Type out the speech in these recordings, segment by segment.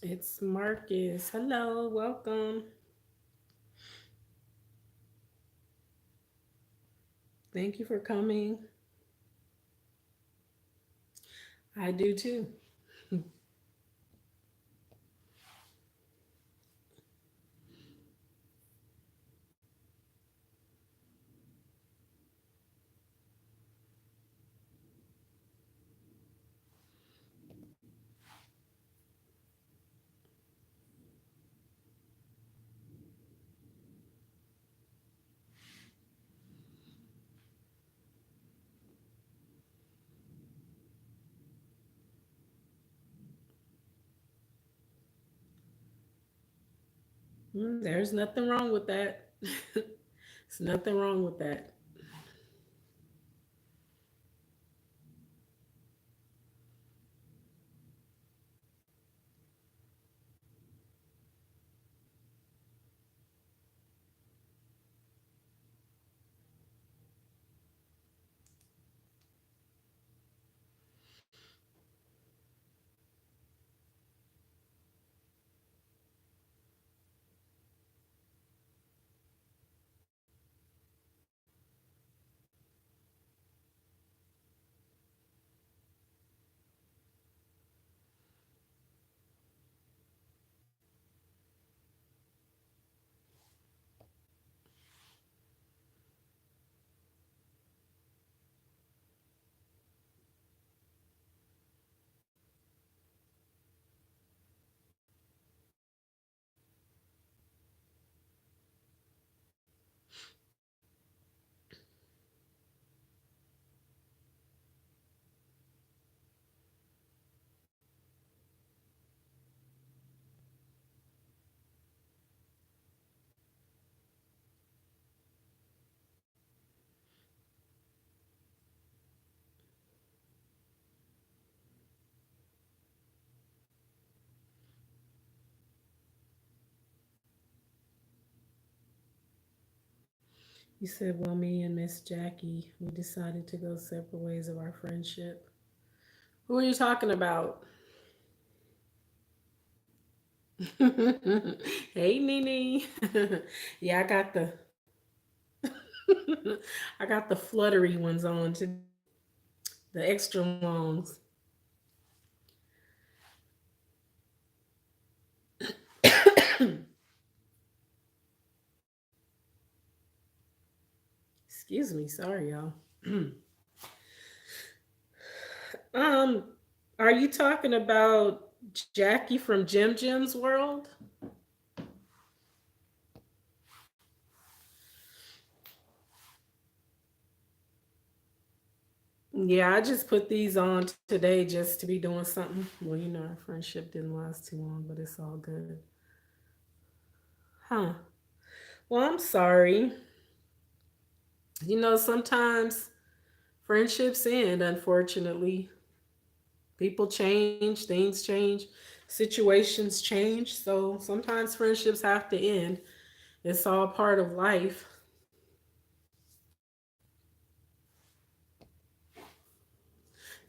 It's Marcus. Hello, welcome. Thank you for coming. I do too. There's nothing wrong with that. There's nothing wrong with that. You said, well, me and Miss Jackie, we decided to go separate ways of our friendship. Who are you talking about? Hey, Nene. Yeah, I got the fluttery ones on today, the extra longs. Excuse me, sorry, y'all. um, are you talking about Jackie from Jim Jim's World? Yeah, I just put these on today just to be doing something. Well, our friendship didn't last too long, but it's all good. Huh. Well, I'm sorry. Sometimes friendships end, unfortunately. People change, things change, situations change. So sometimes friendships have to end. It's all part of life.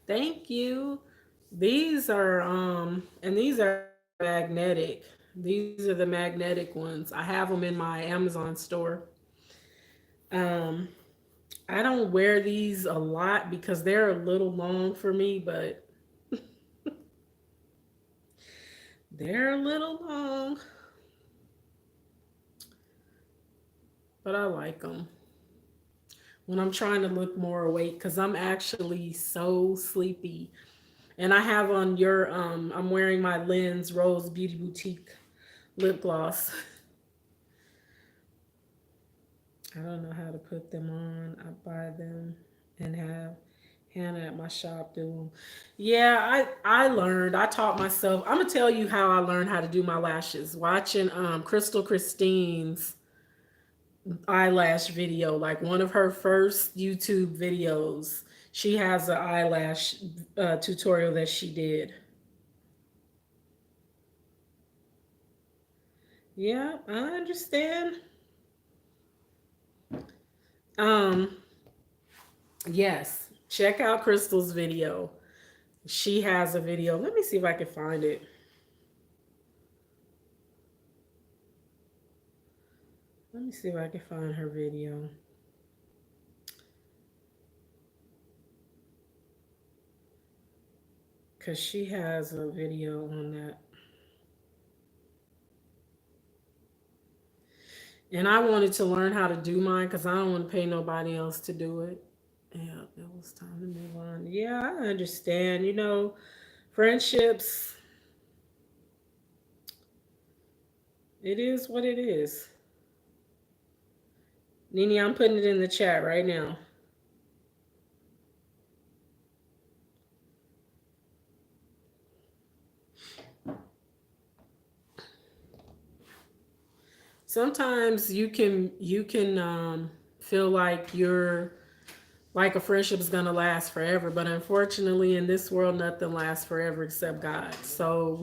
Thank you. These are magnetic. These are the magnetic ones. I have them in my Amazon store. Um, I don't wear these a lot because they're a little long for me, but they're a little long, but I like them when I'm trying to look more awake because I'm actually so sleepy. And I have on I'm wearing my Lens Rose Beauty Boutique lip gloss. I don't know how to put them on. I buy them and have Hannah at my shop do them. Yeah, I learned. I taught myself. I'm gonna tell you how I learned how to do my lashes. Watching Crystal Christine's eyelash video, like one of her first YouTube videos. She has an eyelash tutorial that she did. Yeah, I understand. Um, yes, check out Crystal's video. She has a video. Let me see if I can find it. Let me see if I can find her video because she has a video on that. And I wanted to learn how to do mine because I don't want to pay nobody else to do it. Yeah, it was time to move on. Yeah, I understand. Friendships, it is what it is. Nini, I'm putting it in the chat right now. Sometimes you can feel like you're like a friendship is gonna last forever, but unfortunately, in this world, nothing lasts forever except God. So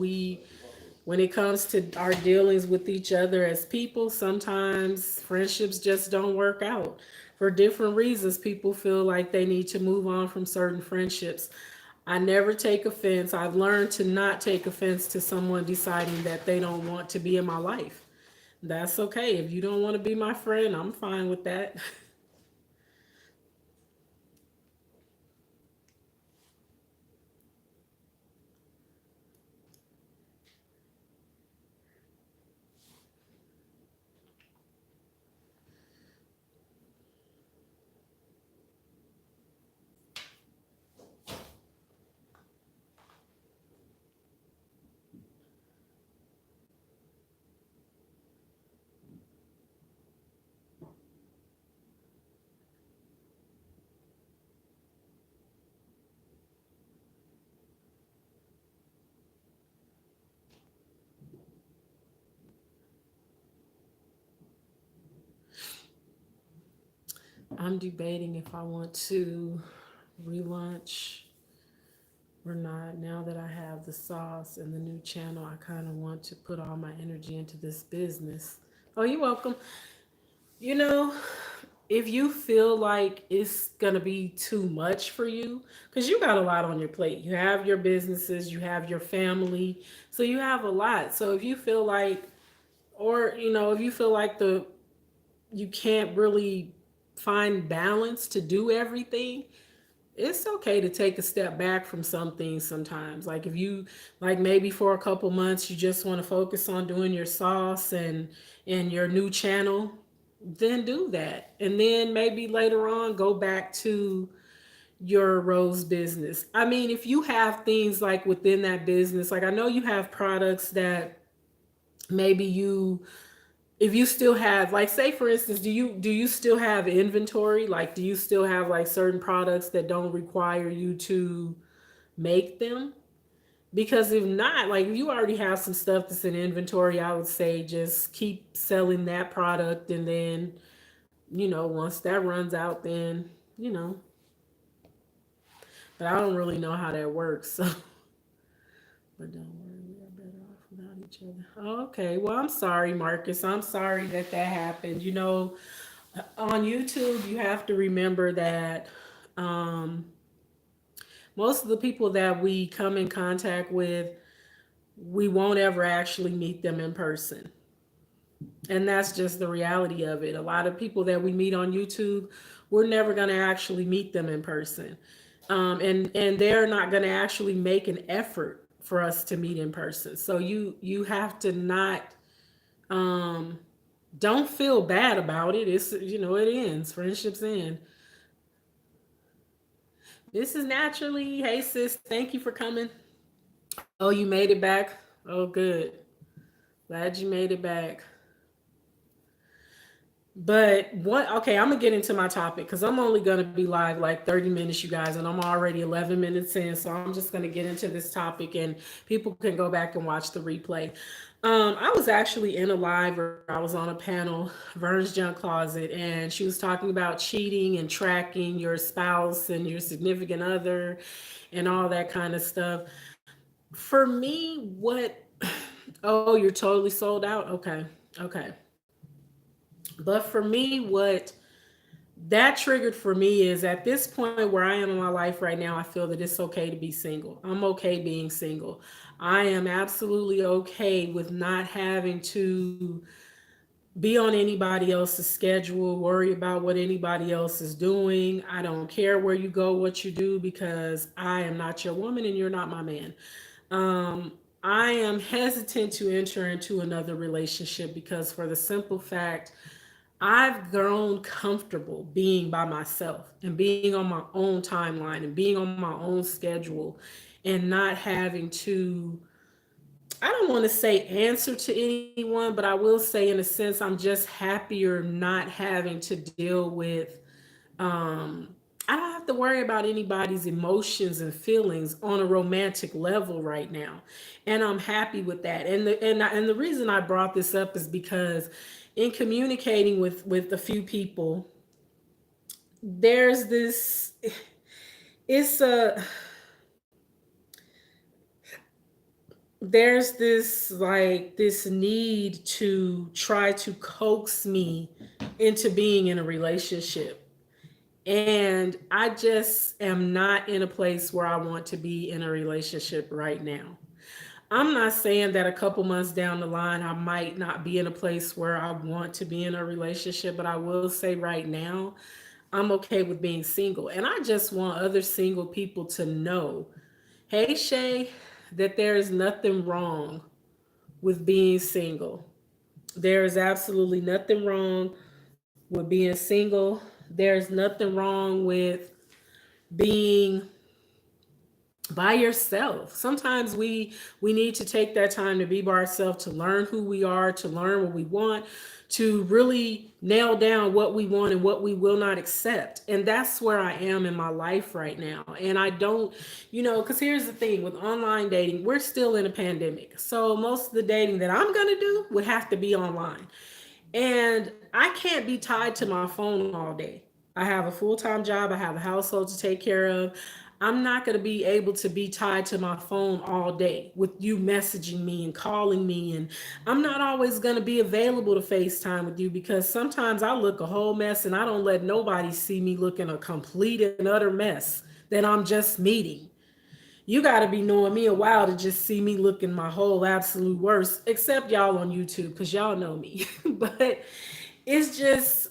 when it comes to our dealings with each other as people, sometimes friendships just don't work out for different reasons. People feel like they need to move on from certain friendships. I never take offense. I've learned to not take offense to someone deciding that they don't want to be in my life. That's okay. If you don't want to be my friend, I'm fine with that. I'm debating if I want to relaunch or not. Now that I have the sauce and the new channel, I kind of want to put all my energy into this business. Oh, you're welcome. You know, if you feel like it's going to be too much for you, because you got a lot on your plate, you have your businesses, you have your family, so you have a lot. So if you feel like, or, if you feel like you can't really find balance to do everything, it's okay to take a step back from some things sometimes. Like if you like maybe for a couple months you just want to focus on doing your sauce and your new channel, then do that. And then maybe later on go back to your rose business. I mean, if you have things like within that business, like I know you have products that maybe you if you still have, like, say for instance, do you still have inventory? Like, do you still have like certain products that don't require you to make them? Because if not, like if you already have some stuff that's in inventory, I would say just keep selling that product, and then once that runs out, then you know but I don't really know how that works. So but don't worry, we are better off without each other. Oh, okay, well, I'm sorry, Marcus. I'm sorry that that happened. On YouTube, you have to remember that um, most of the people that we come in contact with, we won't ever actually meet them in person. And that's just the reality of it. A lot of people that we meet on YouTube, we're never going to actually meet them in person. And they're not going to actually make an effort for us to meet in person. So you have to not um, don't feel bad about it. It ends. Friendships end. This is naturally. Hey sis, thank you for coming. Oh, you made it back. Oh, good. Glad you made it back. But what? Okay, I'm gonna get into my topic because I'm only gonna be live like 30 minutes, you guys, and I'm already 11 minutes in. So I'm just gonna get into this topic, and people can go back and watch the replay. I was actually in a live, or I was on a panel, Vern's Junk Closet, and she was talking about cheating and tracking your spouse and your significant other, and all that kind of stuff. For me, what? Oh, you're totally sold out. Okay, okay. But for me, what that triggered for me is at this point where I am in my life right now, I feel that it's okay to be single. I'm okay being single. I am absolutely okay with not having to be on anybody else's schedule, worry about what anybody else is doing. I don't care where you go, what you do, because I am not your woman and you're not my man. Um, I am hesitant to enter into another relationship because, for the simple fact, I've grown comfortable being by myself and being on my own timeline and being on my own schedule and not having to, I don't want to say answer to anyone, but I will say, in a sense, I'm just happier not having to deal with, um, I don't have to worry about anybody's emotions and feelings on a romantic level right now. And I'm happy with that. And the reason I brought this up is because in communicating with a few people, there's this, it's a, there's this, like, this need to try to coax me into being in a relationship. And I just am not in a place where I want to be in a relationship right now. I'm not saying that a couple months down the line I might not be in a place where I want to be in a relationship, but I will say right now I'm okay with being single. And I just want other single people to know, hey Shay, that there is nothing wrong with being single. There is absolutely nothing wrong with being single. There's nothing wrong with being by yourself. Sometimes we need to take that time to be by ourselves, to learn who we are, to learn what we want, to really nail down what we want and what we will not accept. And that's where I am in my life right now. And I don't, because here's the thing with online dating, we're still in a pandemic. So most of the dating that I'm going to do would have to be online. And I can't be tied to my phone all day. I have a full time job, I have a household to take care of. I'm not going to be able to be tied to my phone all day with you messaging me and calling me. And I'm not always going to be available to FaceTime with you because sometimes I look a whole mess and I don't let nobody see me looking a complete and utter mess that I'm just meeting. You got to be knowing me a while to just see me looking my whole absolute worst, except y'all on YouTube because y'all know me. But it's just,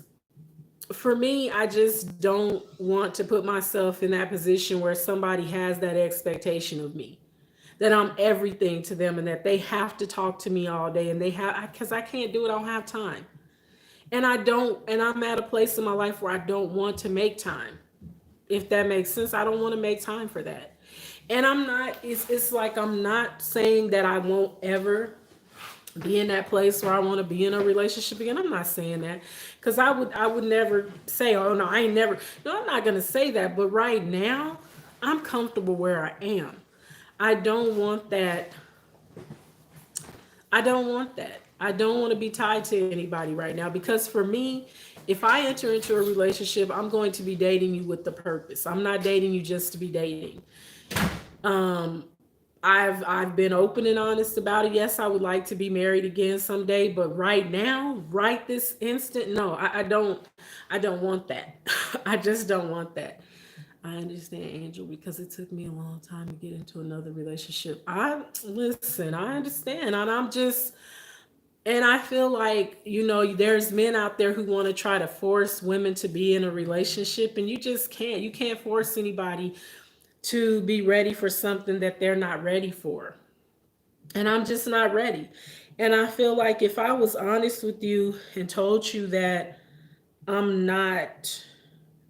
for me, I just don't want to put myself in that position where somebody has that expectation of me, that I'm everything to them and that they have to talk to me all day and they have, because I can't do it, I don't have time. And I don't, and I'm at a place in my life where I don't want to make time. If that makes sense, I don't want to make time for that. And I'm not, it's like I'm not saying that I won't ever be in that place where I want to be in a relationship again. I'm not saying that because I would never say, oh no, I ain't never. No, I'm not gonna say that. But right now, I'm comfortable where I am. I don't want that. I don't want that. I don't want to be tied to anybody right now because for me, if I enter into a relationship, I'm going to be dating you with the purpose. I'm not dating you just to be dating. Um, I've been open and honest about it. Yes, I would like to be married again someday, but right now, right this instant, no, I don't want that. I just don't want that. I understand, Angel, because it took me a long time to get into another relationship. I listen, I understand, and I'm just, and I feel like, there's men out there who want to try to force women to be in a relationship, and you just can't. You can't force anybody to be ready for something that they're not ready for. And I'm just not ready. And I feel like if I was honest with you and told you that I'm not,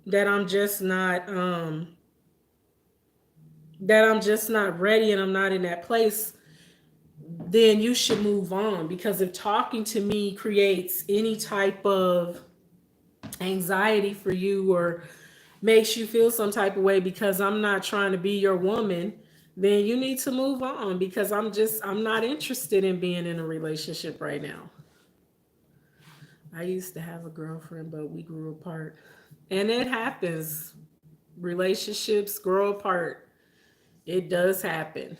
that I'm just not, that I'm just not ready and I'm not in that place, then you should move on. Because if talking to me creates any type of anxiety for you or makes you feel some type of way because I'm not trying to be your woman, then you need to move on because I'm not interested in being in a relationship right now. I used to have a girlfriend, but we grew apart. And it happens. Relationships grow apart. It does happen.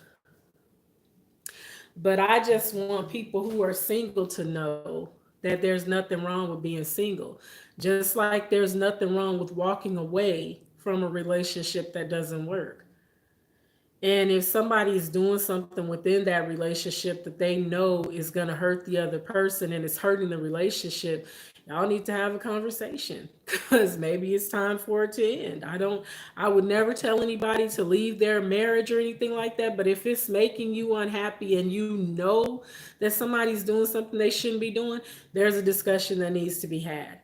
But I just want people who are single to know that there's nothing wrong with being single. Just like there's nothing wrong with walking away from a relationship that doesn't work. And if somebody is doing something within that relationship that they know is going to hurt the other person and it's hurting the relationship, y'all need to have a conversation because maybe it's time for it to end. I would never tell anybody to leave their marriage or anything like that. But if it's making you unhappy and you know that somebody's doing something they shouldn't be doing, there's a discussion that needs to be had.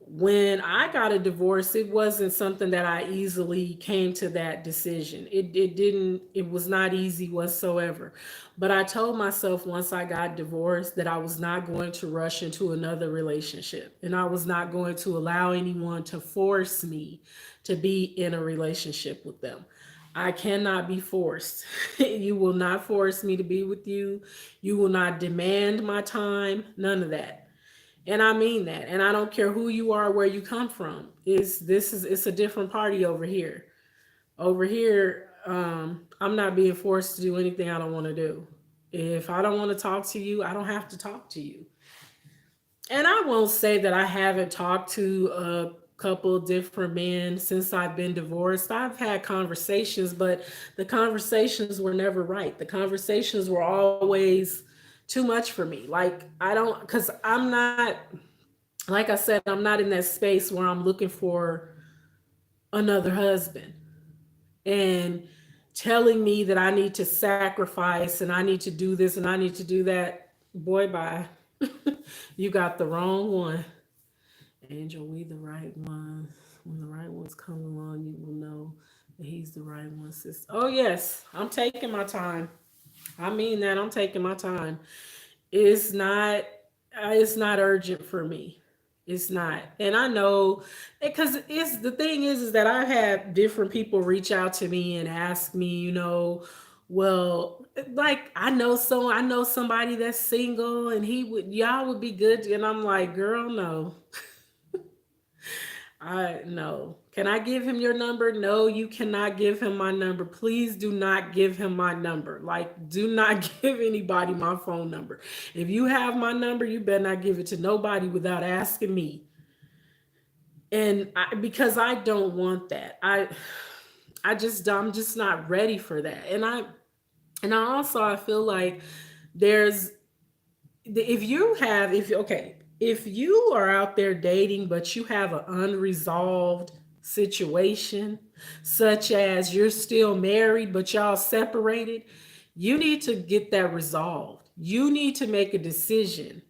When I got a divorce, it wasn't something that I easily came to that decision. It didn't, it was not easy whatsoever. But I told myself once I got divorced that I was not going to rush into another relationship. And I was not going to allow anyone to force me to be in a relationship with them. I cannot be forced. You will not force me to be with you. You will not demand my time. None of that. And I mean that. And I don't care who you are, where you come from. It's a different party over here. Over here, I'm not being forced to do anything I don't want to do. If I don't want to talk to you, I don't have to talk to you. And I won't say that I haven't talked to a couple different men since I've been divorced. I've had conversations, but the conversations were never right. The conversations were always too much for me. Like, I don't, because I'm not, like I said, I'm not in that space where I'm looking for another husband and telling me that I need to sacrifice and I need to do this and I need to do that. Boy, bye. You got the wrong one. Angel, we the right ones. When the right ones come along, you will know that he's the right one, sis. Oh, yes, I'm taking my time. I mean that. I'm taking my time. It's not it's not urgent for me. It's not. And I know because it's the thing is that I've had different people reach out to me and ask me, well, like I know somebody that's single and he would y'all would be good and I'm like, girl, no. I no. Can I give him your number? No, you cannot give him my number. Please do not give him my number. Like, do not give anybody my phone number. If you have my number, you better not give it to nobody without asking me. Because I don't want that. I'm just not ready for that. And I also I feel like there's if you have if okay if you are out there dating but you have an unresolved situation, such as you're still married but y'all separated, you need to get that resolved. You need to make a decision.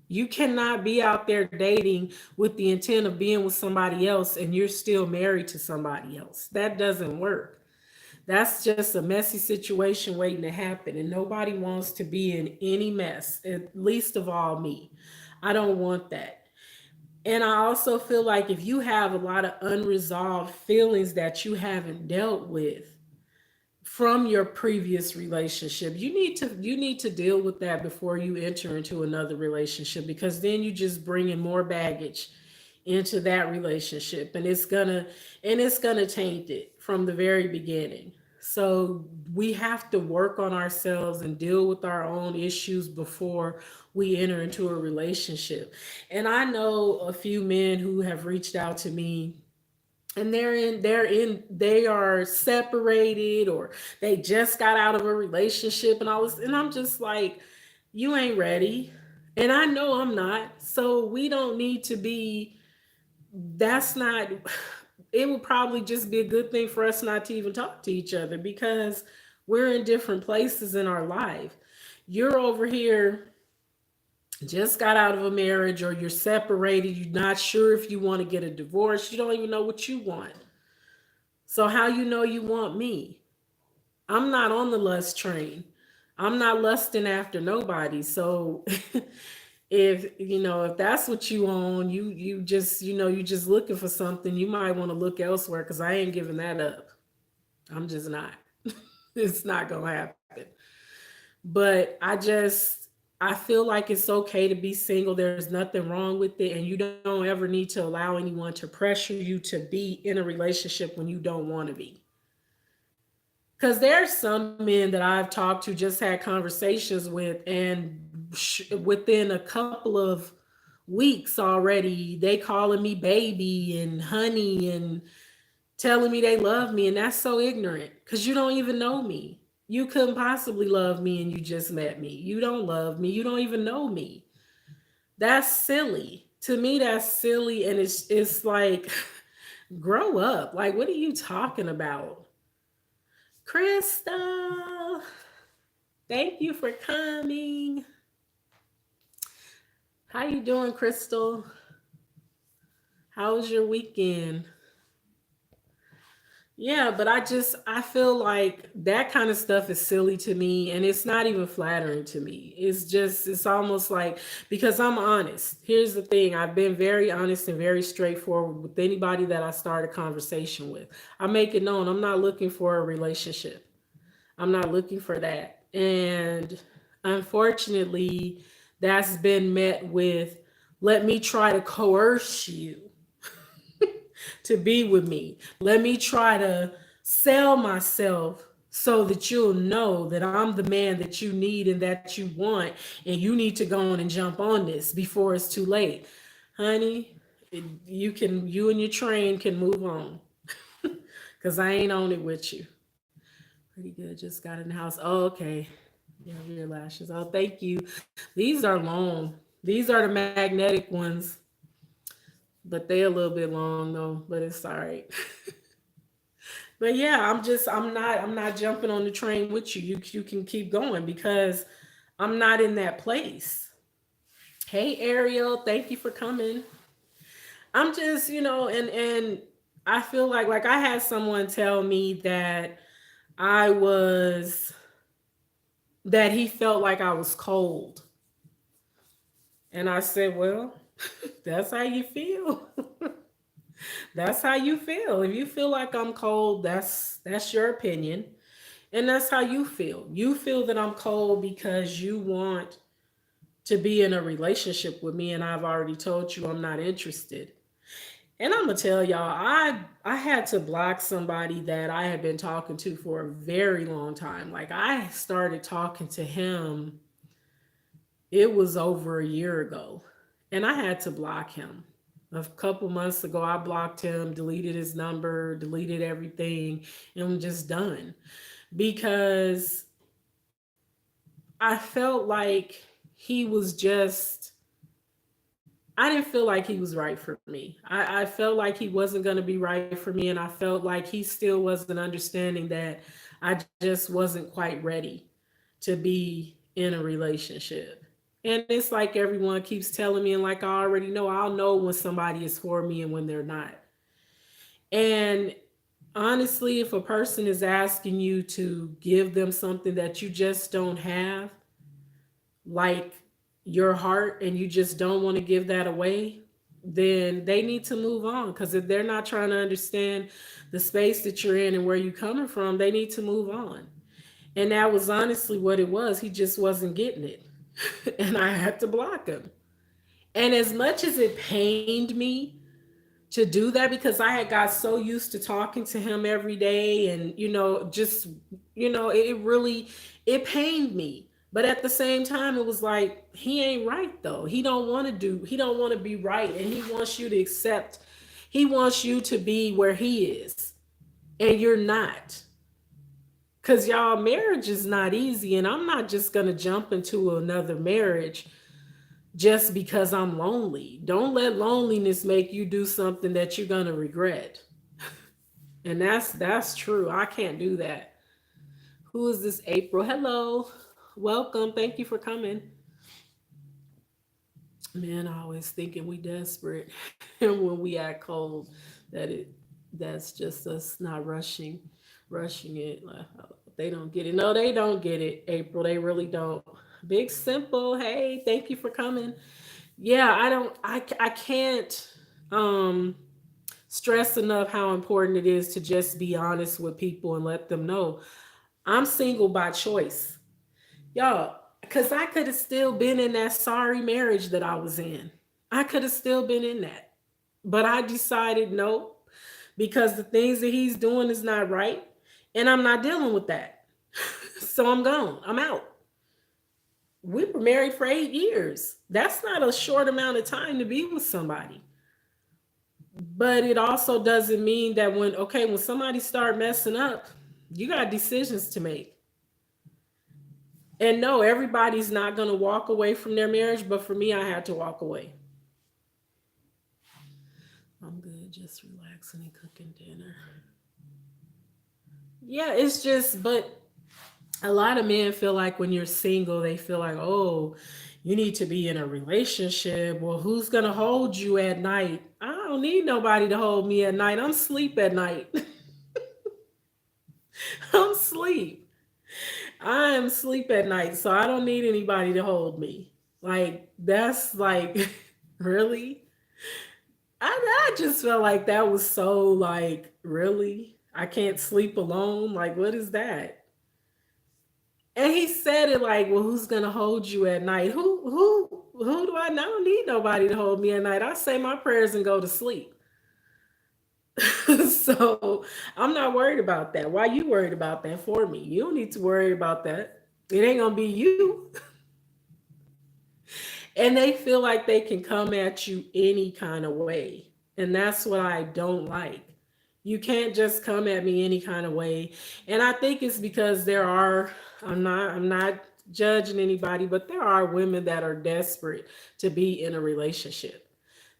You cannot be out there dating with the intent of being with somebody else and you're still married to somebody else. That doesn't work. That's just a messy situation waiting to happen. And nobody wants to be in any mess, at least of all me. I don't want that. And I also feel like if you have a lot of unresolved feelings that you haven't dealt with from your previous relationship, you need to deal with that before you enter into another relationship, because then you just bring in more baggage into that relationship, and it's gonna taint it from the very beginning. So we have to work on ourselves and deal with our own issues before we enter into a relationship. And I know a few men who have reached out to me, and they are separated, or they just got out of a relationship and all this, and I'm just like, you ain't ready. And I know I'm not. So we don't need to be that's not it would probably just be a good thing for us not to even talk to each other, because we're in different places in our life. You're over here, just got out of a marriage, or you're separated, you're not sure if you want to get a divorce, you don't even know what you want. So how you know you want me? I'm not on the lust train. I'm not lusting after nobody. So if that's what you own, you just you just looking for something, you might want to look elsewhere, because I ain't giving that up. I'm just not. It's not gonna happen. But I feel like it's okay to be single. There's nothing wrong with it, and you don't ever need to allow anyone to pressure you to be in a relationship when you don't want to be. Because there's some men that I've talked to, just had conversations with, and within a couple of weeks already, they calling me baby and honey, and telling me they love me, and that's so ignorant because you don't even know me. You couldn't possibly love me and you just met me. You don't love me. You don't even know me. That's silly. To me, that's silly, and it's like grow up. Like, what are you talking about? Crystal, thank you for coming. How you doing, Crystal? How was your weekend? Yeah, but I feel like that kind of stuff is silly to me, and it's not even flattering to me. It's almost like, because I'm honest. Here's the thing. I've been very honest and very straightforward with anybody that I start a conversation with. I make it known I'm not looking for a relationship. I'm not looking for that. And unfortunately, that's been met with, let me try to coerce you to be with me. Let me try to sell myself so that you'll know that I'm the man that you need and that you want, and you need to go on and jump on this before it's too late. Honey, you and your train can move on because I ain't on it with you. Pretty good. Just got in the house. Oh, okay. You have your lashes. Oh, thank you. These are long. These are the magnetic ones, but they a little bit long though. But it's all right. But yeah, I'm not jumping on the train with you. You can keep going because I'm not in that place. Hey Ariel, thank you for coming. I'm just, and I feel like I had someone tell me that I was that he felt like I was cold. And I said, "Well, that's how you feel." That's how you feel. If you feel like I'm cold, that's your opinion. And that's how you feel. You feel that I'm cold because you want to be in a relationship with me, and I've already told you I'm not interested. And I'm gonna tell y'all, I had to block somebody that I had been talking to for a very long time. Like, I started talking to him, it was over a year ago, and I had to block him. A couple months ago, I blocked him, deleted his number, deleted everything, and I'm just done because I felt like he was just, I didn't feel like he was right for me. I felt like he wasn't going to be right for me. And I felt like he still wasn't understanding that I just wasn't quite ready to be in a relationship. And it's like everyone keeps telling me, and like I already know, I'll know when somebody is for me and when they're not. And honestly, if a person is asking you to give them something that you just don't have, like your heart, and you just don't want to give that away, then they need to move on. Because if they're not trying to understand the space that you're in and where you're coming from, they need to move on. And that was honestly what it was. He just wasn't getting it. And I had to block him. And as much as it pained me to do that, because I had got so used to talking to him every day, and just, it really, it pained me. But at the same time, it was like, he ain't right though. He don't want to be right, and he wants you to accept, he wants you to be where he is, and you're not. Because y'all, marriage is not easy, and I'm not just gonna jump into another marriage just because I'm lonely. Don't let loneliness make you do something that you're gonna regret. And that's true. I can't do that. Who is this? April. Hello. Welcome. Thank you for coming. Man, I always thinking we desperate and when we act cold, that it that's just us not rushing it. Like, they don't get it. No, they don't get it, April. They really don't. Big Simple. Hey, thank you for coming. Yeah, I can't um stress enough how important it is to just be honest with people and let them know I'm single by choice. Y'all, because I could have still been in that sorry marriage that I was in. I could have still been in that. But I decided no, because the things that he's doing is not right. And I'm not dealing with that. So I'm gone. I'm out. We were married for 8 years. That's not a short amount of time to be with somebody. But it also doesn't mean that when somebody start messing up, you got decisions to make. And no, everybody's not going to walk away from their marriage, but for me, I had to walk away. I'm good, just relaxing and cooking dinner. Yeah, it's just, but a lot of men feel like when you're single, they feel like, oh, you need to be in a relationship. Well, who's going to hold you at night? I don't need nobody to hold me at night. I'm sleep at night. I'm sleep. I am sleep at night, so I don't need anybody to hold me. Like, that's like, really? I just felt like that was so, like, really? I can't sleep alone? Like, what is that? And he said it like, well, who's gonna hold you at night? Who do I know? I don't need nobody to hold me at night. I say my prayers and go to sleep. So I'm not worried about that. Why you worried about that for me? You don't need to worry about that. It ain't gonna be you. And they feel like they can come at you any kind of way. And that's what I don't like. You can't just come at me any kind of way. And I think it's because I'm not judging anybody, but there are women that are desperate to be in a relationship.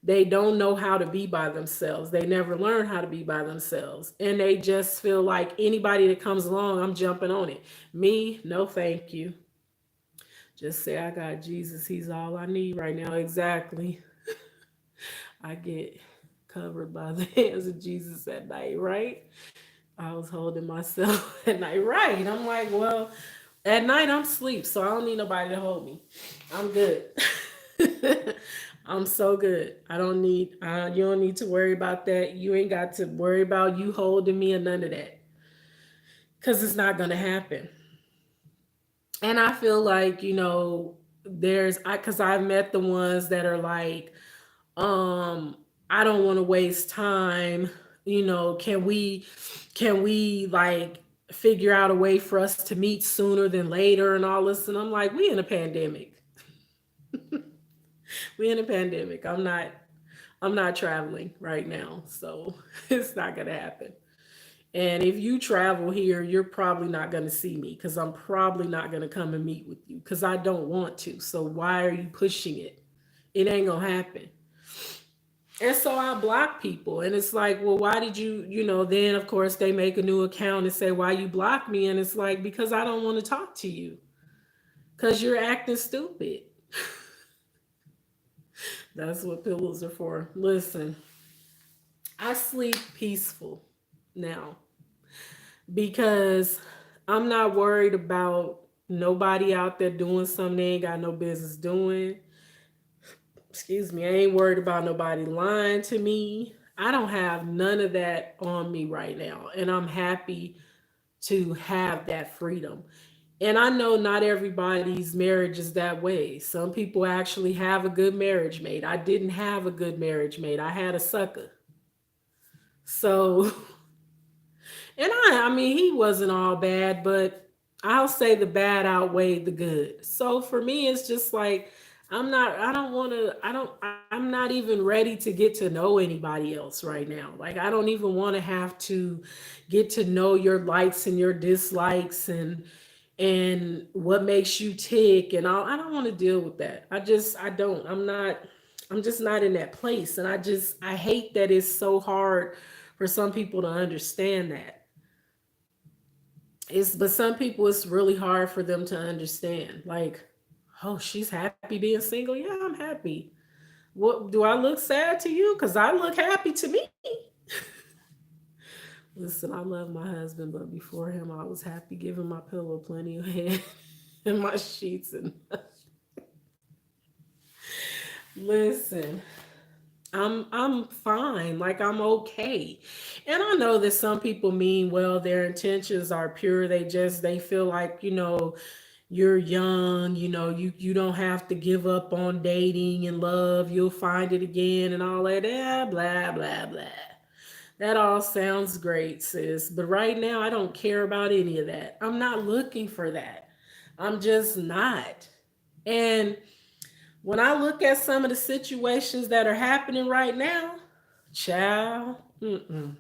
They don't know how to be by themselves. They never learn how to be by themselves. And they just feel like anybody that comes along, I'm jumping on it. Me, no thank you. Just say I got Jesus. He's all I need right now. Exactly. I get covered by the hands of Jesus at night, right? I was holding myself at night, right? I'm like, well, at night I'm asleep, so I don't need nobody to hold me. I'm good. I'm so good. I don't need. You don't need to worry about that. You ain't got to worry about you holding me or none of that, cause it's not gonna happen. And I feel like because I've met the ones that are like, um, I don't want to waste time. Can we like figure out a way for us to meet sooner than later and all this? And I'm like, we in a pandemic. We in a pandemic. I'm not traveling right now, so it's not gonna happen. And if you travel here, you're probably not going to see me because I'm probably not going to come and meet with you because I don't want to. So why are you pushing it? It ain't going to happen. And so I block people. And it's like, well, why did then of course they make a new account and say, why you block me? And it's like, because I don't want to talk to you because you're acting stupid. That's what pillows are for. Listen, I sleep peaceful now because I'm not worried about nobody out there doing something they ain't got no business doing. Excuse me. I ain't worried about nobody lying to me. I don't have none of that on me right now. And I'm happy to have that freedom. And I know not everybody's marriage is that way. Some people actually have a good marriage mate. I didn't have a good marriage mate. I had a sucker. So and I mean, he wasn't all bad, but I'll say the bad outweighed the good. So for me, it's just like I don't want to. I'm not even ready to get to know anybody else right now. Like I don't even want to have to get to know your likes and your dislikes and what makes you tick and all. I don't want to deal with that. I don't. I'm just not in that place, and I hate that it's so hard for some people to understand that. But some people it's really hard for them to understand. Like, oh, she's happy being single. Yeah, I'm happy. What do I look sad to you? Because I look happy to me. Listen, I love my husband, but before him, I was happy giving my pillow plenty of head and my sheets. And listen, I'm fine. Like I'm okay. And I know that some people mean well, their intentions are pure. They feel like, you're young, you don't have to give up on dating and love. You'll find it again and all that. Blah blah blah. That all sounds great, sis. But right now I don't care about any of that. I'm not looking for that. I'm just not. And when I look at some of the situations that are happening right now, Child. Mm-mm.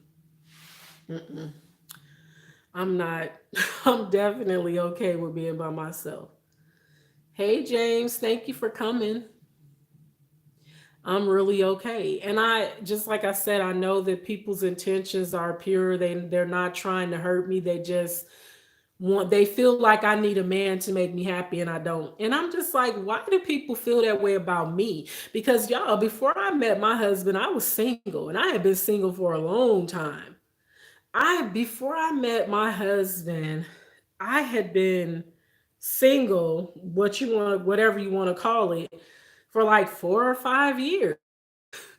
I'm not. I'm definitely okay with being by myself. Hey, James. Thank you for coming. I'm really okay. And I just like I said, I know that people's intentions are pure. They're not trying to hurt me. They just they feel like I need a man to make me happy and I don't. And I'm just like, why do people feel that way about me? Because y'all, before I met my husband, I was single and I had been single for a long time. I before I met my husband, I had been single, whatever you want to call it, for like 4 or 5 years.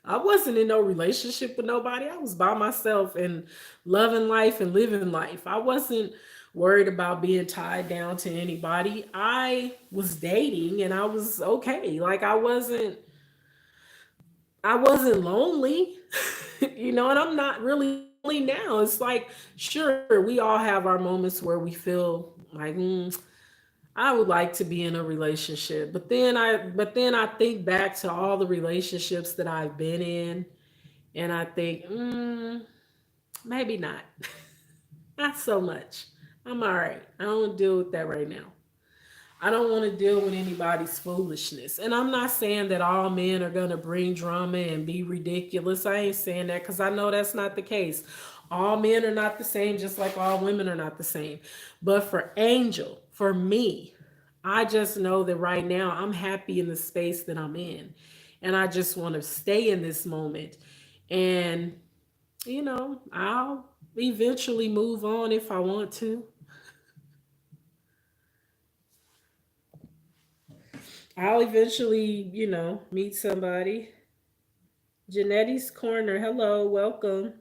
I wasn't in no relationship with nobody. I was by myself and loving life and living life. I wasn't worried about being tied down to anybody. I was dating and I was okay. Like I wasn't lonely, and I'm not really lonely now. It's like, sure, we all have our moments where we feel like, I would like to be in a relationship. But then I think back to all the relationships that I've been in and I think, maybe not. Not so much. I'm all right. I don't deal with that right now. I don't want to deal with anybody's foolishness. And I'm not saying that all men are going to bring drama and be ridiculous. I ain't saying that because I know that's not the case. All men are not the same, just like all women are not the same. But for Angel, for me, I just know that right now I'm happy in the space that I'm in. And I just want to stay in this moment. And, I'll eventually move on if I want to. I'll eventually, meet somebody. Janetti's Corner. Hello, welcome.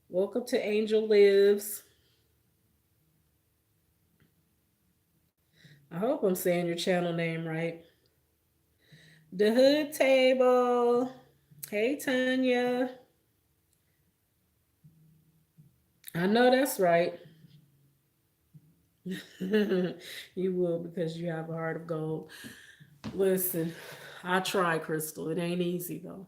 Welcome to Angel Lives. I hope I'm saying your channel name right. The Hood Table. Hey, Tanya. I know that's right. You will because you have a heart of gold. Listen, I try, Crystal. It ain't easy though.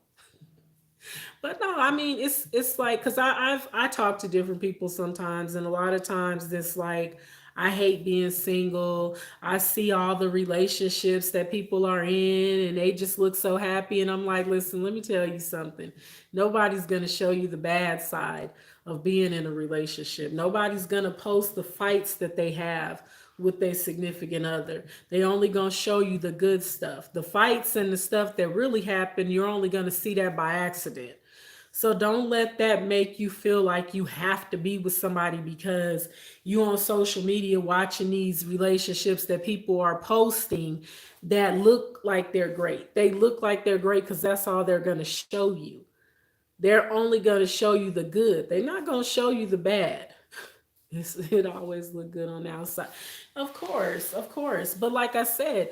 But no, I mean it's like because I talk to different people sometimes, and a lot of times it's like I hate being single. I see all the relationships that people are in, and they just look so happy, and I'm like, listen, let me tell you something. Nobody's gonna show you the bad side of being in a relationship. Nobody's gonna post the fights that they have with their significant other. They only gonna show you the good stuff. The fights and the stuff that really happen, you're only gonna see that by accident. So don't let that make you feel like you have to be with somebody because you on social media watching these relationships that people are posting that look like they're great. They look like they're great because that's all they're going to show you. They're only going to show you the good. They're not going to show you the bad. It always look good on the outside. Of course, of course. But like I said,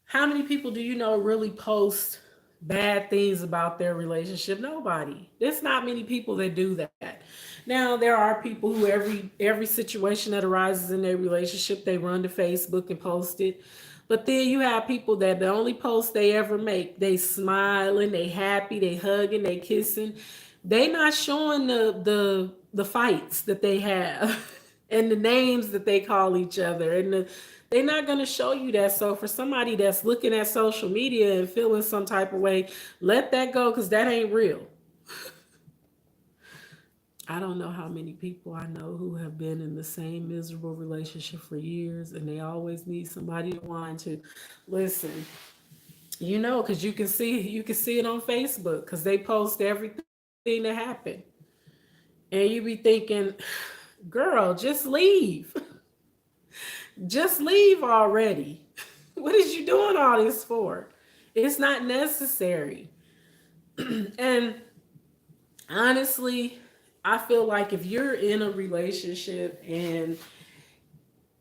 how many people do you know really post bad things about their relationship? Nobody. There's not many people that do that. Now there are people who every situation that arises in their relationship, they run to Facebook and post it. But then you have people that the only post they ever make, they smiling, they happy, they hugging, they kissing. They not showing the fights that they have and the names that they call each other they're not going to show you that. So for somebody that's looking at social media and feeling some type of way, let that go because that ain't real. I don't know how many people I know who have been in the same miserable relationship for years and they always need somebody to whine to. Listen, because you can see it on Facebook because they post everything that happened. And you be thinking, girl, just leave. Just leave already. What is you doing all this for? It's not necessary. And honestly, I feel like if you're in a relationship and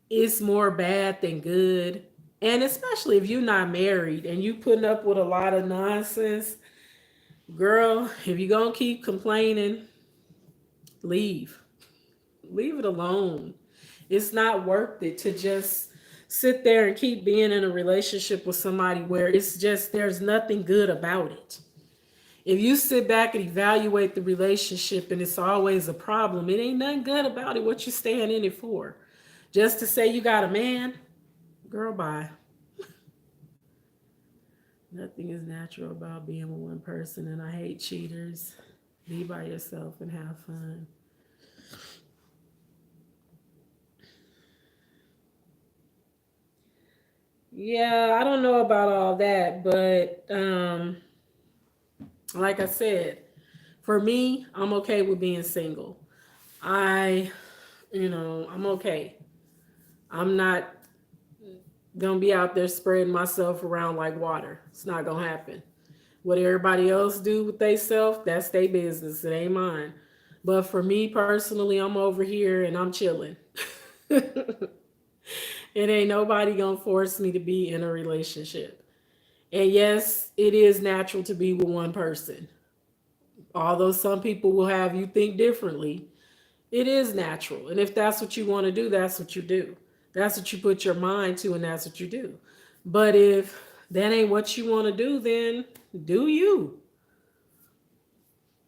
it's more bad than good, and especially if you're not married and you putting up with a lot of nonsense, girl, if you're gonna keep complaining, leave. Leave it alone. It's not worth it to just sit there and keep being in a relationship with somebody where it's just there's nothing good about it. If you sit back and evaluate the relationship and it's always a problem, it ain't nothing good about it. What you staying in it for? Just to say you got a man? Girl, bye. Nothing is natural about being with one person, and I hate cheaters. Be by yourself and have fun. Yeah, I don't know about all that, but like I said, for me, I'm okay with being single. I, I'm okay. I'm not gonna be out there spreading myself around like water. It's not gonna happen. What everybody else do with they self, that's their business. It ain't mine. But for me personally, I'm over here and I'm chilling. It ain't nobody gonna force me to be in a relationship. And yes, it is natural to be with one person. Although some people will have you think differently, it is natural. And if that's what you want to do, that's what you do. That's what you put your mind to, and that's what you do. But if that ain't what you want to do, then do you.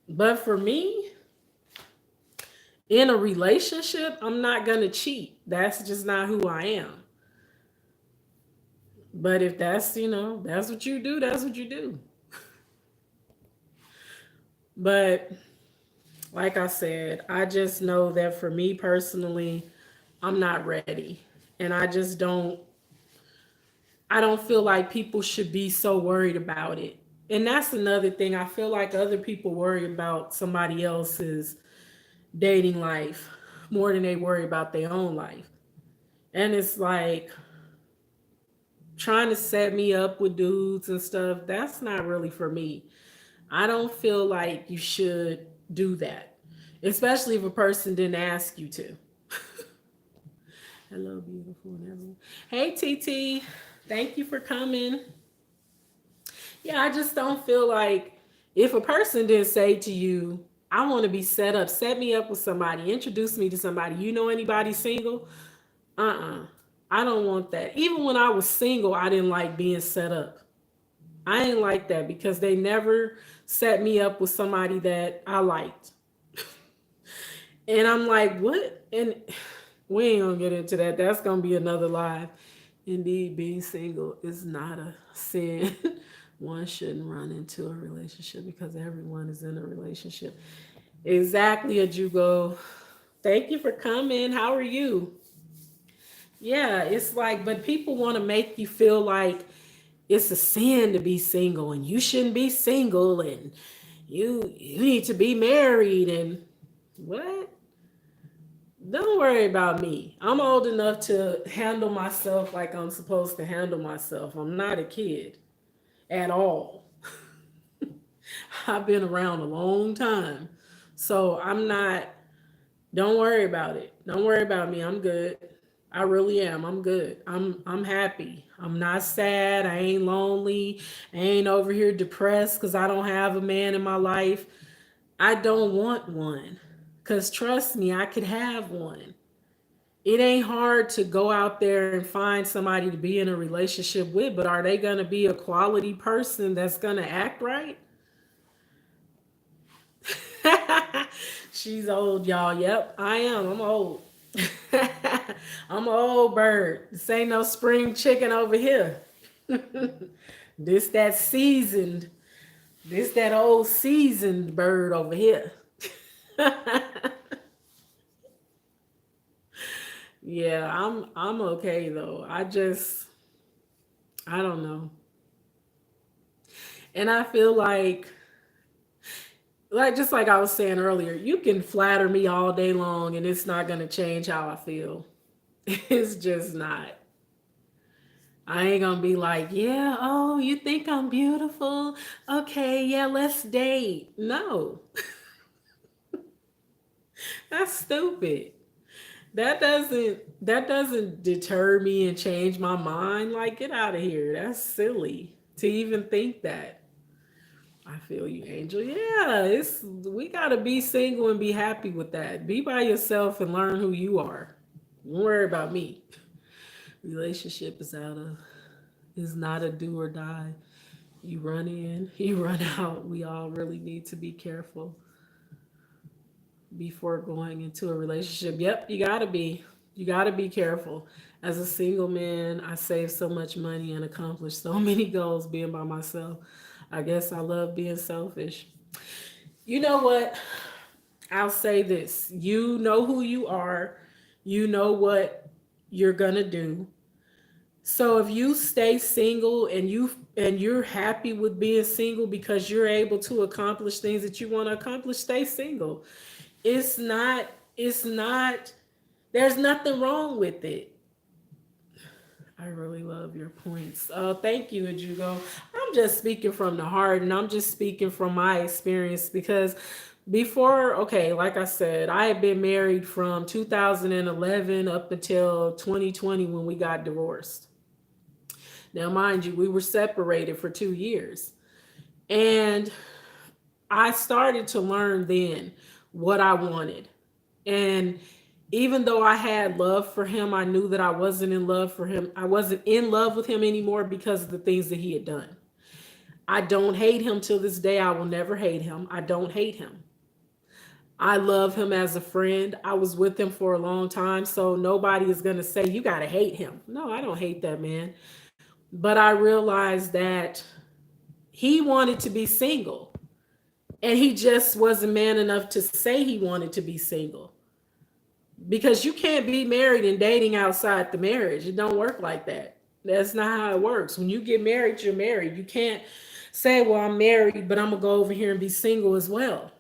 But for me, in a relationship, I'm not going to cheat. That's just not who I am. But if that's what you do, that's what you do. But like I said, I just know that for me personally, I'm not ready. And I don't feel like people should be so worried about it. And that's another thing. I feel like other people worry about somebody else's dating life more than they worry about their own life. And it's like trying to set me up with dudes and stuff, that's not really for me. I don't feel like you should do that, especially if a person didn't ask you to. Hello, beautiful and everyone. Hey, TT. Thank you for coming. Yeah, I just don't feel like if a person didn't say to you, I want to be set up, set me up with somebody, introduce me to somebody, you know anybody single? Uh-uh. I don't want that. Even when I was single, I didn't like being set up. I didn't like that because they never set me up with somebody that I liked. And I'm like, what? And we ain't gonna get into that. That's gonna be another live. Indeed, being single is not a sin. One shouldn't run into a relationship because everyone is in a relationship. Exactly, Ajugo. Thank you for coming. How are you? Yeah, it's like, but people want to make you feel like it's a sin to be single and you shouldn't be single and you need to be married and what? Don't worry about me. I'm old enough to handle myself like I'm supposed to handle myself. I'm not a kid at all. I've been around a long time. So I'm not, don't worry about it. Don't worry about me. I'm good. I really am. I'm good. I'm happy. I'm not sad. I ain't lonely. I ain't over here depressed cuz I don't have a man in my life. I don't want one. Cuz trust me, I could have one. It ain't hard to go out there and find somebody to be in a relationship with, but are they going to be a quality person that's going to act right? She's old, y'all. Yep, I am. I'm old. I'm an old bird. This ain't no spring chicken over here. This that seasoned. This that old seasoned bird over here. Yeah, I'm okay though. I don't know. And I feel like just like I was saying earlier, you can flatter me all day long and it's not going to change how I feel. It's just not. I ain't gonna be like, yeah, oh, you think I'm beautiful? Okay, yeah, let's date. No, that's stupid. That doesn't deter me and change my mind. Like, get out of here. That's silly to even think that. I feel you, Angel. Yeah, it's we gotta be single and be happy with that. Be by yourself and learn who you are. Don't worry about me. Relationship is not a do or die. You run in, you run out. We all really need to be careful before going into a relationship. Yep, you gotta be. You gotta be careful. As a single man, I saved so much money and accomplished so many goals being by myself. I guess I love being selfish. You know what? I'll say this. You know who you are. You know what you're gonna do. So if you stay single and you're happy with being single because you're able to accomplish things that you want to accomplish, stay single. It's not it's not there's nothing wrong with it. I really love your points. Thank you, Ajugo. I'm just speaking from the heart and I'm just speaking from my experience because before, okay, like I said, I had been married from 2011 up until 2020 when we got divorced. Now, mind you, we were separated for 2 years. And I started to learn then what I wanted. And even though I had love for him, I knew that I wasn't in love for him. I wasn't in love with him anymore because of the things that he had done. I don't hate him till this day. I will never hate him. I don't hate him. I love him as a friend. I was with him for a long time, so nobody is going to say, you got to hate him. No, I don't hate that man. But I realized that he wanted to be single and he just wasn't man enough to say he wanted to be single because you can't be married and dating outside the marriage. It don't work like that. That's not how it works. When you get married, you're married. You can't say, well, I'm married, but I'm going to go over here and be single as well.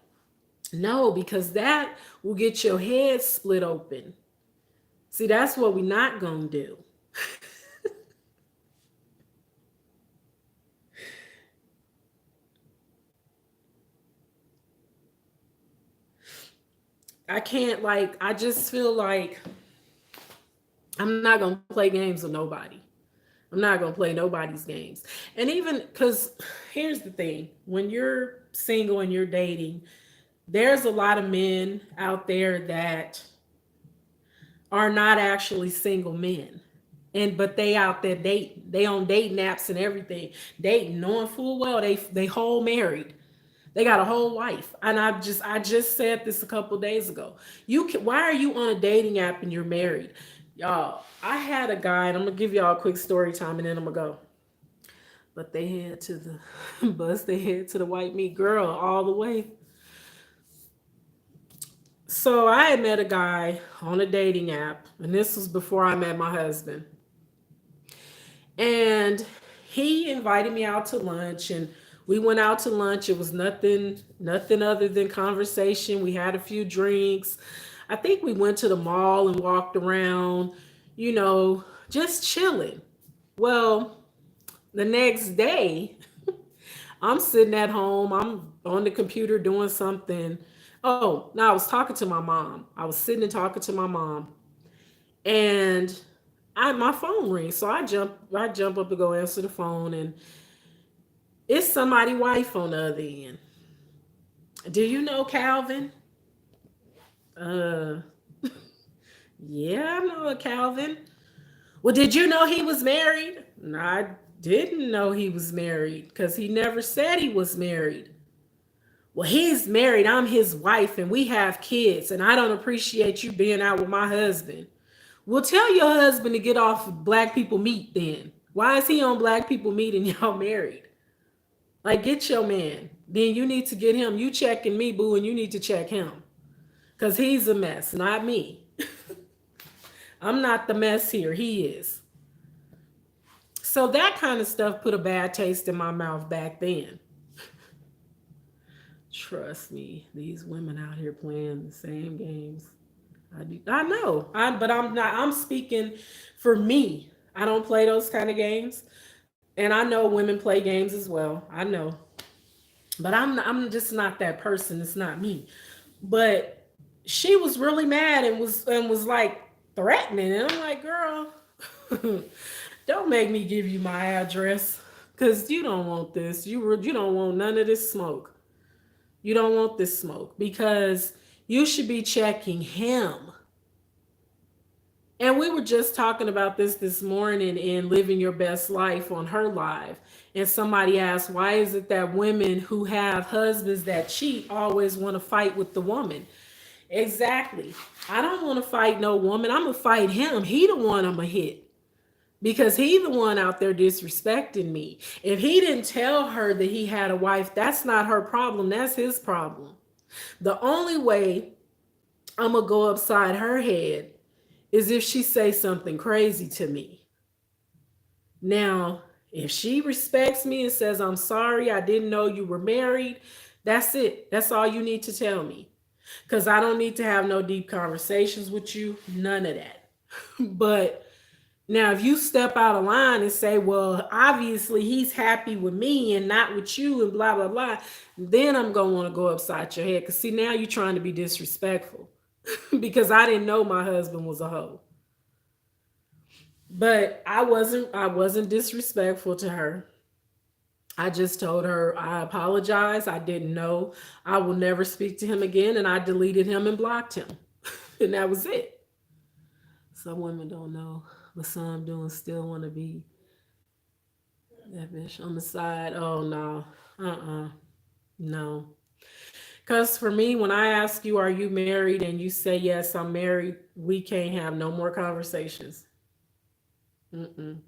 No, because that will get your head split open. See, that's what we're not going to do. I can't, like, I just feel like I'm not going to play games with nobody. I'm not going to play nobody's games. And even because here's the thing, when you're single and you're dating, there's a lot of men out there that are not actually single men. And but they out there dating. They on dating apps and everything. Dating, knowing full well they whole married. They got a whole wife. And I just said this a couple days ago. Why are you on a dating app and you're married? Y'all, I had a guy, and I'm gonna give y'all a quick story time and then I'm gonna go. But they head to the bus, they head to the white meat girl all the way. So I had met a guy on a dating app, and this was before I met my husband. And he invited me out to lunch, and we went out to lunch. It was nothing other than conversation. We had a few drinks. I think we went to the mall and walked around, you know, just chilling. Well, the next day, I'm sitting at home. I'm on the computer doing something. Oh, no, I was talking to my mom. I was sitting and talking to my mom, and my phone rings. So I jump up to go answer the phone, and it's somebody' wife on the other end. Do you know Calvin? Uh, yeah, I know a Calvin. Well, did you know he was married? No, I didn't know he was married because he never said he was married. Well, he's married. I'm his wife, and we have kids, and I don't appreciate you being out with my husband. Well, tell your husband to get off black people meat then. Why is he on black people meat and y'all married? Like, get your man. Then you need to get him. You checking me, boo, and you need to check him. Because he's a mess, not me. I'm not the mess here. He is. So that kind of stuff put a bad taste in my mouth back then. Trust me, these women out here playing the same games. I know. But I'm not. I'm speaking for me. I don't play those kind of games, and I know women play games as well. I know, but I'm just not that person. It's not me. But she was really mad and was like threatening, and I'm like, girl, don't make me give you my address because you don't want this. You don't want none of this smoke. You don't want this smoke because you should be checking him And we were just talking about this morning in Living Your Best Life on her live. And somebody asked, why is it that women who have husbands that cheat always want to fight with the woman? Exactly. I don't want to fight no woman. I'm going to fight him. He the one I'm going to hit. Because he the one out there disrespecting me. If he didn't tell her that he had a wife, that's not her problem. That's his problem. The only way I'm going to go upside her head is if she say something crazy to me. Now, if she respects me and says, I'm sorry, I didn't know you were married, that's it. That's all you need to tell me. Because I don't need to have no deep conversations with you. None of that. But now, if you step out of line and say, well, obviously he's happy with me and not with you and blah, blah, blah, then I'm going to want to go upside your head. Because, see, now you're trying to be disrespectful because I didn't know my husband was a hoe. But I wasn't disrespectful to her. I just told her I apologize. I didn't know. I will never speak to him again. And I deleted him and blocked him. And that was it. Some women don't know, but some do and still want to be that bitch on the side. Oh, no. No. Because for me, when I ask you, are you married? And you say, yes, I'm married, we can't have no more conversations. Mm-mm.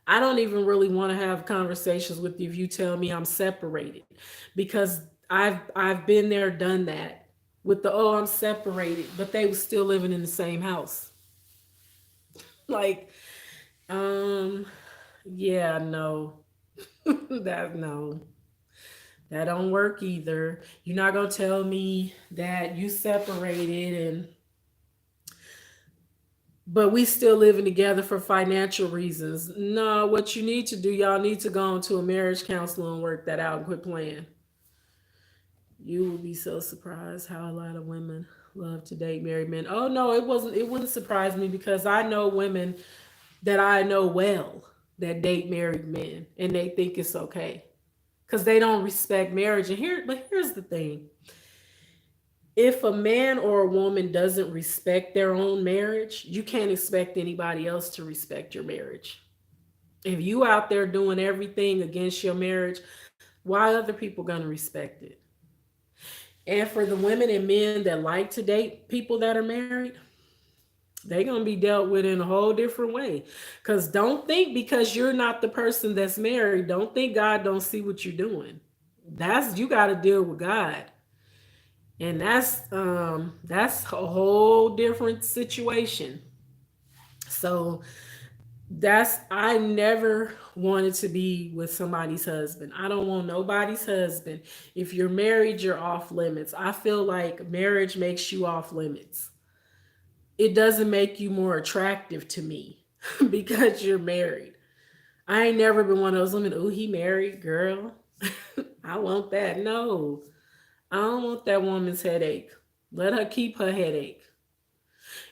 I don't even really want to have conversations with you if you tell me I'm separated, because I've been there, done that with the, oh, I'm separated, but they were still living in the same house. Like, um, yeah, no, that no, that don't work either. You're not gonna tell me that you separated and but we still living together for financial reasons. No, what you need to do, y'all need to go into a marriage counselor and work that out and quit playing. You will be so surprised how a lot of women love to date married men. Oh no, it wouldn't surprise me because I know women that I know well that date married men and they think it's okay. Because they don't respect marriage. But here's the thing. If a man or a woman doesn't respect their own marriage, you can't expect anybody else to respect your marriage. If you out there doing everything against your marriage, why other people gonna respect it? And for the women and men that like to date people that are married, they gonna be dealt with in a whole different way. Cause don't think because you're not the person that's married, don't think God don't see what you're doing. That's you gotta deal with God. And that's a whole different situation. So that's I never wanted to be with somebody's husband. I don't want nobody's husband. If you're married, you're off limits. I feel like marriage makes you off limits. It doesn't make you more attractive to me because you're married. I ain't never been one of those women, oh, he married, girl. I want that. No. I don't want that woman's headache. Let her keep her headache.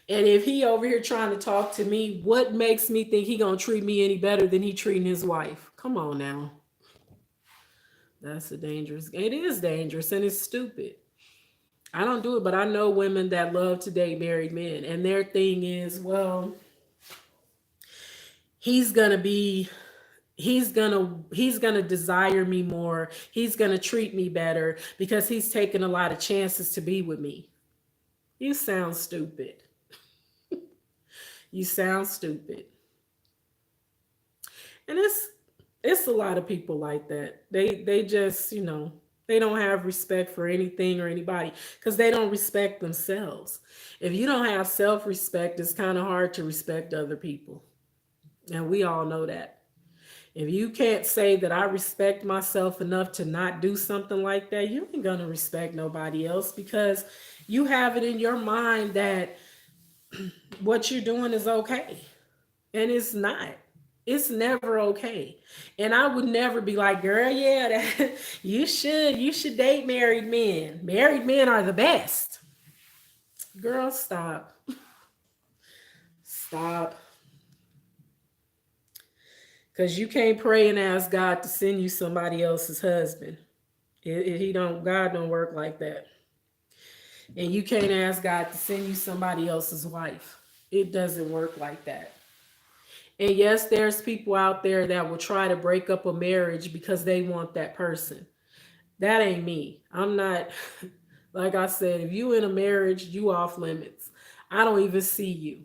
And if he over here trying to talk to me, what makes me think he gonna treat me any better than he treating his wife? Come on now. That's a dangerous. It is dangerous and it's stupid. I don't do it, but I know women that love to date married men, and their thing is, well, he's gonna be he's gonna desire me more. He's gonna treat me better because he's taking a lot of chances to be with me. You sound stupid. You sound stupid. And it's a lot of people like that. They just, they don't have respect for anything or anybody because they don't respect themselves. If you don't have self-respect, it's kind of hard to respect other people. And we all know that. If you can't say that I respect myself enough to not do something like that, you ain't gonna respect nobody else because you have it in your mind that what you're doing is okay. And it's not. It's never okay. And I would never be like, girl, yeah, that, you should date married men. Married men are the best. Girl, stop. Stop. Because you can't pray and ask God to send you somebody else's husband. He don't, God don't work like that. And you can't ask God to send you somebody else's wife. It doesn't work like that. And yes, there's people out there that will try to break up a marriage because they want that person. That ain't me. I'm not, like I said, if you in a marriage, you off limits. I don't even see you.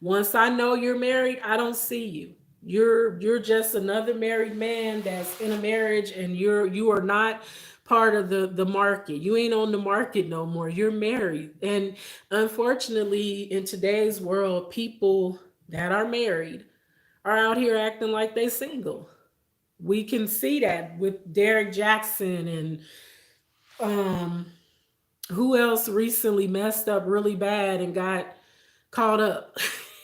Once I know you're married, I don't see you. You're just another married man that's in a marriage, and you are not part of the market. You ain't on the market no more. You're married. And unfortunately, in today's world, people that are married are out here acting like they single. We can see that with Derek Jackson and um who else recently messed up really bad and got caught up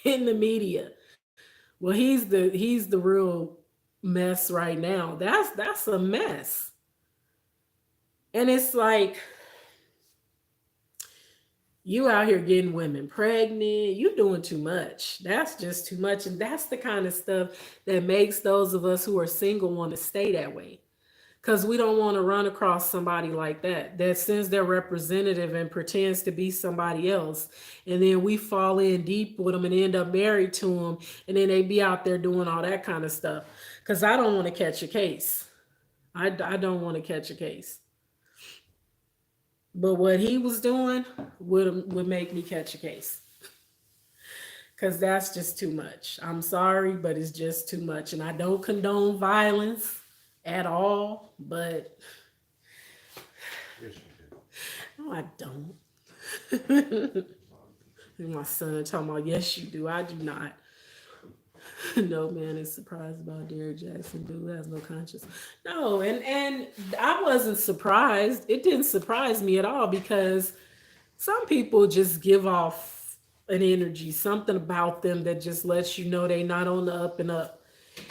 in the media. Well, he's the real mess right now. That's a mess. And it's like you out here getting women pregnant, you doing too much. That's just too much. And that's the kind of stuff that makes those of us who are single want to stay that way. Because we don't want to run across somebody like that sends their representative and pretends to be somebody else. And then we fall in deep with them and end up married to them. And then they be out there doing all that kind of stuff. Because I don't want to catch a case. I don't want to catch a case. But what he was doing would make me catch a case. Because that's just too much. I'm sorry, but it's just too much. And I don't condone violence at all, but Yes, you do. no, I don't. And my son talking about, yes, you do. I do not. No man is surprised about Derrick Jackson. Dude has no conscience. No, and I wasn't surprised. It didn't surprise me at all because some people just give off an energy, something about them that just lets you know they not on the up and up.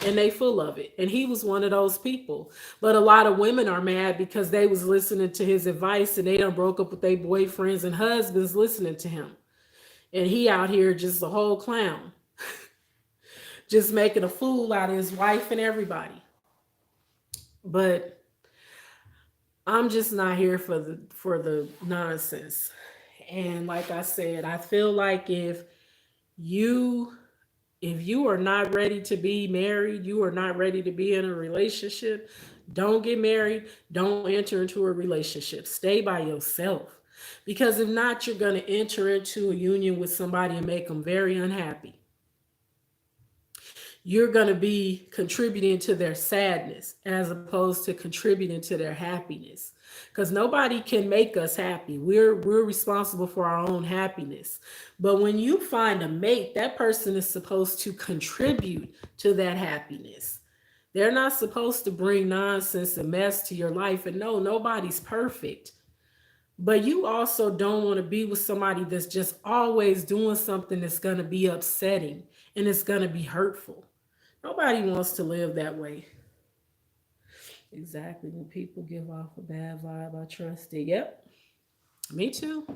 And they full of it. And he was one of those people. But a lot of women are mad because they was listening to his advice and they done broke up with their boyfriends and husbands listening to him. And he out here just a whole clown, just making a fool out of his wife and everybody. But I'm just not here for the nonsense. And like I said, I feel like you if you are not ready to be married, you are not ready to be in a relationship, don't get married, don't enter into a relationship. Stay by yourself. Because if not, you're going to enter into a union with somebody and make them very unhappy. You're going to be contributing to their sadness as opposed to contributing to their happiness, because nobody can make us happy. We're responsible for our own happiness. But when you find a mate, that person is supposed to contribute to that happiness. They're not supposed to bring nonsense and mess to your life. And no, nobody's perfect. But you also don't want to be with somebody that's just always doing something that's going to be upsetting and it's going to be hurtful. Nobody wants to live that way. Exactly. When people give off a bad vibe, I trust it. Yep. Me too.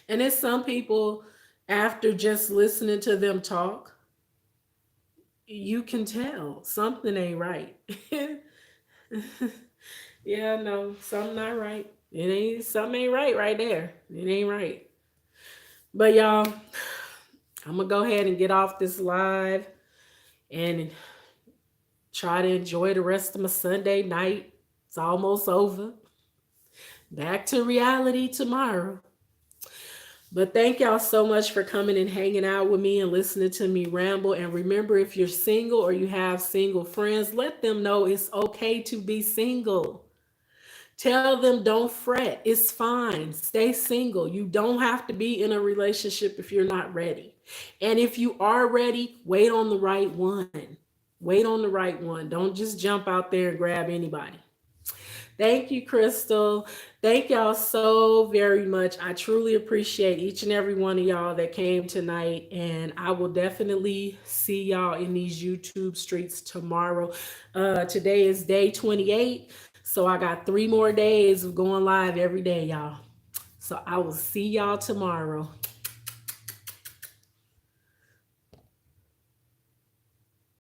And it's some people, after just listening to them talk, you can tell something ain't right. Yeah, no, something not right. It ain't something ain't right there. It ain't right. But y'all, I'm gonna go ahead and get off this live and try to enjoy the rest of my Sunday night. It's almost over. Back to reality tomorrow. But thank y'all so much for coming and hanging out with me and listening to me ramble. And remember, if you're single or you have single friends, let them know it's okay to be single. Tell them don't fret. It's fine. Stay single. You don't have to be in a relationship if you're not ready. And if you are ready, wait on the right one. Wait on the right one. Don't just jump out there and grab anybody. Thank you, Crystal. Thank y'all so very much. I truly appreciate each and every one of y'all that came tonight. And I will definitely see y'all in these YouTube streets tomorrow. Today is day 28. So I got 3 more days of going live every day, y'all. So I will see y'all tomorrow.